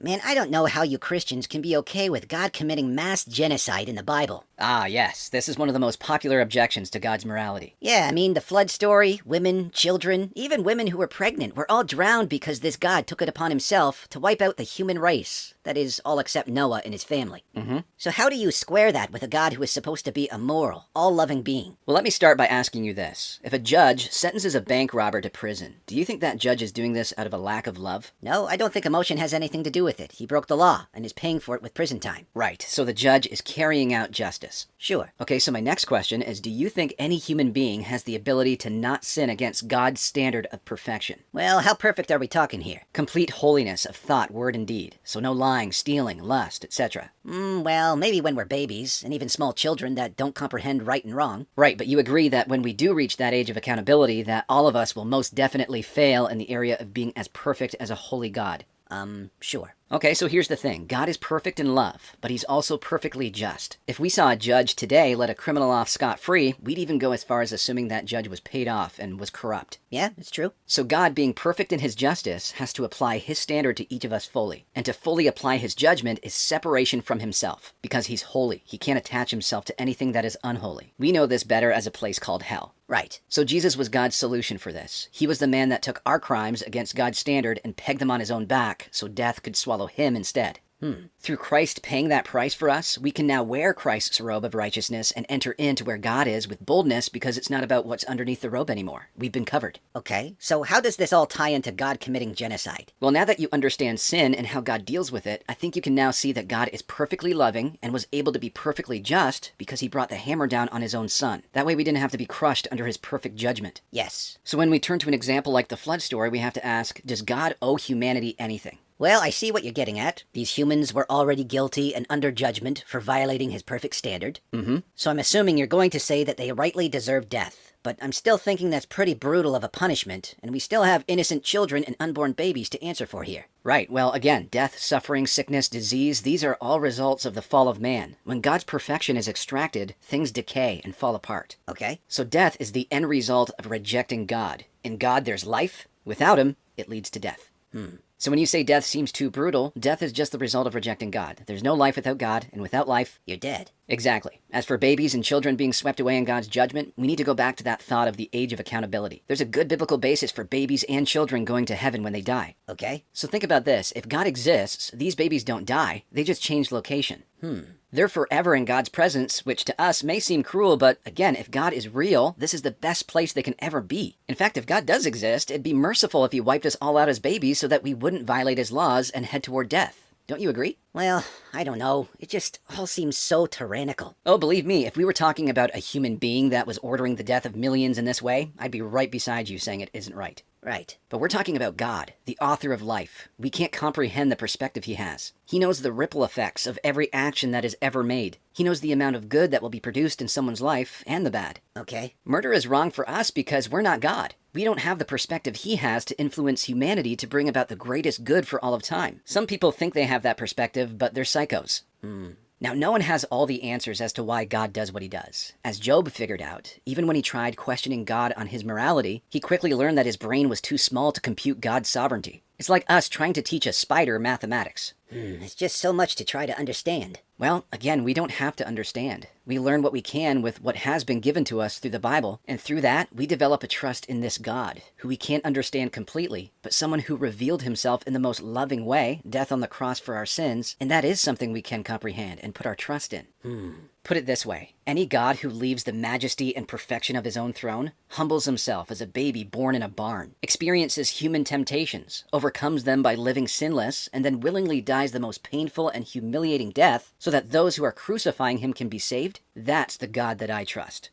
Man, I don't know how you Christians can be okay with God committing mass genocide in the Bible. Ah, yes, this is one of the most popular objections to God's morality. Yeah, I mean, the flood story, women, children, even women who were pregnant were all drowned because this God took it upon himself to wipe out the human race. That is, all except Noah and his family. So how do you square that with a God who is supposed to be a moral, all-loving being? Well, let me start by asking you this. If a judge sentences a bank robber to prison, do you think that judge is doing this out of a lack of love? No, I don't think emotion has anything to do with it. He broke the law and is paying for it with prison time. Right, so the judge is carrying out justice. Sure. Okay, so my next question is, do you think any human being has the ability to not sin against God's standard of perfection? Well, how perfect are we talking here? Complete holiness of thought, word, and deed. So no lying, stealing, lust, etc. Well, maybe when we're babies, and even small children that don't comprehend right and wrong. Right, but you agree that when we do reach that age of accountability, that all of us will most definitely fail in the area of being as perfect as a holy God. Sure. Okay, so here's the thing. God is perfect in love, but he's also perfectly just. If we saw a judge today let a criminal off scot-free, we'd even go as far as assuming that judge was paid off and was corrupt. Yeah, it's true. So God, being perfect in his justice, has to apply his standard to each of us fully. And to fully apply his judgment is separation from himself. Because he's holy, he can't attach himself to anything that is unholy. We know this better as a place called hell. Right. So Jesus was God's solution for this. He was the man that took our crimes against God's standard and pegged them on his own back so death could swallow him instead. Through Christ paying that price for us, we can now wear Christ's robe of righteousness and enter into where God is with boldness because it's not about what's underneath the robe anymore. We've been covered. Okay, so how does this all tie into God committing genocide? Well, now that you understand sin and how God deals with it, I think you can now see that God is perfectly loving and was able to be perfectly just because he brought the hammer down on his own son. That way we didn't have to be crushed under his perfect judgment. Yes. So when we turn to an example like the flood story, we have to ask, does God owe humanity anything? Well, I see what you're getting at. These humans were already guilty and under judgment for violating his perfect standard. So I'm assuming you're going to say that they rightly deserve death. But I'm still thinking that's pretty brutal of a punishment, and we still have innocent children and unborn babies to answer for here. Right, well, again, death, suffering, sickness, disease, these are all results of the fall of man. When God's perfection is extracted, things decay and fall apart. Okay? So death is the end result of rejecting God. In God, there's life. Without him, it leads to death. So when you say death seems too brutal, death is just the result of rejecting God. There's no life without God, and without life, You're dead. exactly. As for babies and children being swept away in God's judgment, we need to go back to that thought of the age of accountability. There's a good biblical basis for babies and children going to heaven when they die. Okay? So think about this. If God exists, these babies don't die. They just change location. They're forever in God's presence, which to us may seem cruel, but again, if God is real, this is the best place they can ever be. In fact, if God does exist, it'd be merciful if he wiped us all out as babies so that we wouldn't violate his laws and head toward death. Don't you agree? Well, I don't know. It just all seems so tyrannical. Oh, believe me, if we were talking about a human being that was ordering the death of millions in this way, I'd be right beside you saying it isn't right. Right. But we're talking about God, the author of life. We can't comprehend the perspective he has. He knows the ripple effects of every action that is ever made. He knows the amount of good that will be produced in someone's life and the bad. Okay? Murder is wrong for us because we're not God. We don't have the perspective he has to influence humanity to bring about the greatest good for all of time. Some people think they have that perspective, but they're psychos. Now, no one has all the answers as to why God does what he does. As Job figured out, even when he tried questioning God on his morality, he quickly learned that his brain was too small to compute God's sovereignty. It's like us trying to teach a spider mathematics. It's just so much to try to understand. Well, again, we don't have to understand. We learn what we can with what has been given to us through the Bible, and through that, we develop a trust in this God, who we can't understand completely, but someone who revealed himself in the most loving way, death on the cross for our sins, and that is something we can comprehend and put our trust in. Put it this way, any God who leaves the majesty and perfection of his own throne, humbles himself as a baby born in a barn, experiences human temptations, overcomes them by living sinless, and then willingly dies the most painful and humiliating death so that those who are crucifying him can be saved, that's the God that I trust.